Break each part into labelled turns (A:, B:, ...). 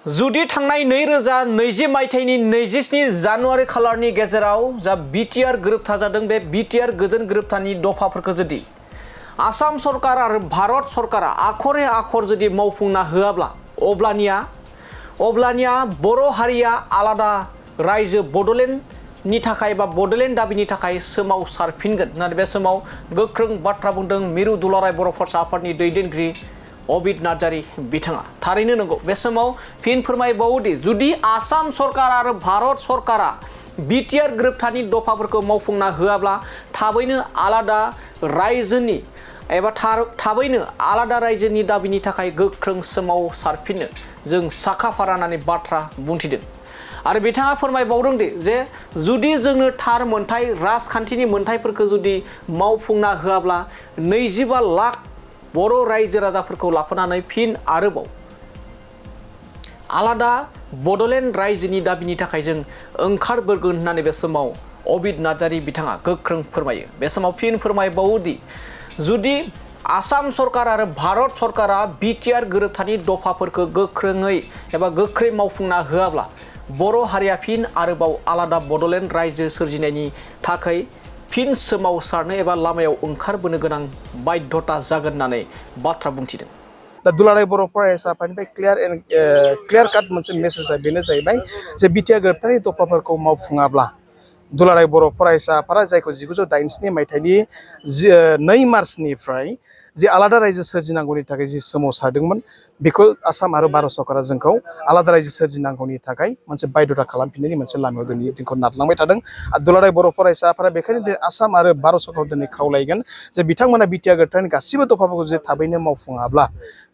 A: जुदि थांनाय 2020 मायथाइनि 27 जानुवारि खालारनि गेजेराव जा बिटिआर गोरोबथा जादों बे बिटिआर गोजोन गोरोबथानि दफाफोरखौ जुदि आसाम सरकार आरो भारत सरकारा आखरे आखर जुदि मावफुंना होआब्ला अब्लानिया बर' हारिया आलादा रायजो बड'लेण्डनि थाखाय बा बड'लेण्ड दाबिनि थाखाय सोमावसारफिनगोन होननानै बे समाव गोख्रों बाथ्रा बुंदों मिरु दुलाराय बर' फरायसा आफादनि दैदेनगिरि अबिद नार्जारी बिथाङा। थारैनो नंगौ, बे समाव फिन फोरमायबावोदि जुदि आसाम सरकार आरो भारत सरकारा बिटिआर गोरोबथानि दफाफोरखौ मावफुंना होआब्ला थाबैनो आलादा रायजोनि एबा थाबैनो आलादा रायजोनि दाबिनि थाखाय गोख्रों सोमावसारफिननो जों साखाफारा होननानै बाथ्रा बुंथिदों। आरो बिथाङा फोरमायबावदों दि जे जुदि जोंनो थार मोनथाय राजखान्थिनि मोनथायफोरखौ जुदि मावफुंना होआब्ला 25 लाख बर' रायजो राजाफोरखौ लाफानानै फिन आरोबाव आलादा बड'लेण्ड रायजोनि दाबिनि थाखाय जों ओंखारबोगोन होननानै बे समाव अबिद नार्जारी बिथाङा गोख्रों फोरमायो। बे समाव फिन फोरमायबावोदि जुदि आसाम सरकार आरो भारत सरकारा बिटिआर गोरोबथानि दफाफोरखौ गोख्रै मावफुंना होआब्ला बर' हारिया फिन आरोबाव आलादा बड'लेण्ड रायजो सोरजिनायनि थाखाय फिन सोमावसारनो एबा लामायाव ओंखारबोनो गोनां बाध्यता जागोन होननानै बाथ्रा बुंथिदों।
B: दा दुलाराय बर' फरायसा आफादनिफ्राय क्लियार काट मोनसे मेसेजआ बेनो जाहैबाय जे बिटिआर गोरोबथानि दफाफोरखौ मावफुङाब्ला दुलाराय बर' फरायसा आफादा जायखौ 1987 मायथाइनि 2 मार्चनिफ्राय जि आलादा रायजो सोरजिनांगौनि थाखाय जि सोमावसारदोंमोन बेखौ आसाम आरो भारत सरकारा जोंखौ आलादा रायजो सोरजिनांगौनि थाखाय मोनसे बाध्यता खालामफिननायनि मोनसे लामायाव दिनै जोंखौ नारलांबाय थादों। आरो दुलाराय बर' फरायसा आफादा बेखायनो आसाम आरो भारत सरकारखौ दिनै खावलायगोन जे बिथांमोना बिटिआर गोरोबथानि गासिबो दफाफोरखौ जुदि थाबैनो मावफुङाब्ला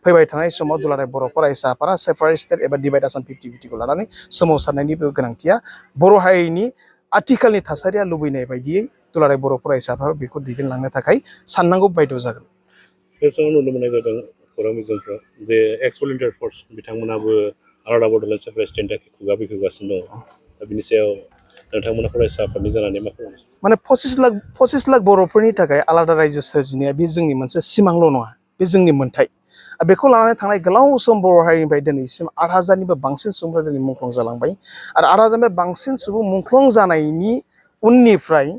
B: फैबाय थानाय समाव दुलाराय बर' फरायसा आफादा सेपारेट स्टेट एबा डिभाइड आसाम 50-50खौ लानानै सोमावसारनायनिबो गोनांथिया बर' हारिनि आथिखालनि थासारिया लुबैनाय बायदियै दुलाराय बर' फरायसा आफादा बेखौ दैदेनलांनो थाखाय साननांगौ बायद' जागोन।
C: बे समाव नुनो मोननाय जादों खौरां बिजोंफ्राव जे एक्स भलुन्टियार फर्स बिथांमोनाबो आलादा बड'लेण्ड सेपारेट स्टेटनि थाखाय खुगाबोखागासिनो दङ। दा बिनि सायाव नोंथांमोना फरायसा आफादनि जानानै मा खालामो?
B: माने 25 लाख बर'फोरनि थाखाय आलादा रायजो सोरजिनाया बे जोंनि मोनसे सिमांल' नङा, बे जोंनि मोन्थाय। बेखौ लानानै थांनाय गोलाव सम बर' हारिनिफ्राय दिनैसिम 8,000निबो बांसिन सुबुंफोरा दिनै मुंख्लं जालांबाय। आरो 8,000निफ्राय बांसिन सुबुं मुंख्लं जानायनि उननिफ्राय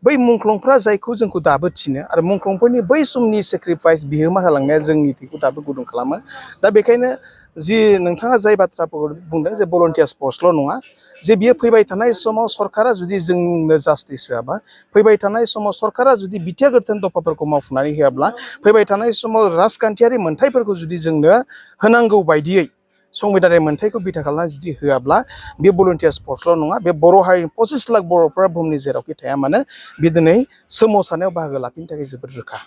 B: बै मुंख्लंफ्रा जायखौ जोंखौ दाबो थिनो आरो मुंख्लंफोरनि बै समनि सेक्रिफाइस बिहोमा होलांनाया जोंनि थैखौ दाबो गुदुं खालामो। दा बेखायनो जि नोंथाङा जाय बाथ्राफोरखौ बुंदों जे भलुन्टियार्स फर्सल' नङा, जे बियो फैबाय थानाय समाव सरकारा जुदि जोंनो जास्टिस होआबा, फैबाय थानाय समाव सरकारा जुदि बिटिआर गोरोबथानि दफाफोरखौ मावफुंनानै होआब्ला, फैबाय थानाय समाव राजखान्थियारि मोनथायफोरखौ जुदि जोंनो होनांगौ बायदियै संबिधानारि मोनथायखौ बिथा खालामनानै जुदि होआब्ला बे भलुन्टियार्स फर्सल' नङा, बे बर' हारिनि 25 लाख बर'फोरा बुहुमनि जेरावखि थाया मानो बे दिनै सोमावसारनायाव बाहागो लाफिननो थाखाय जोबोद रोखा।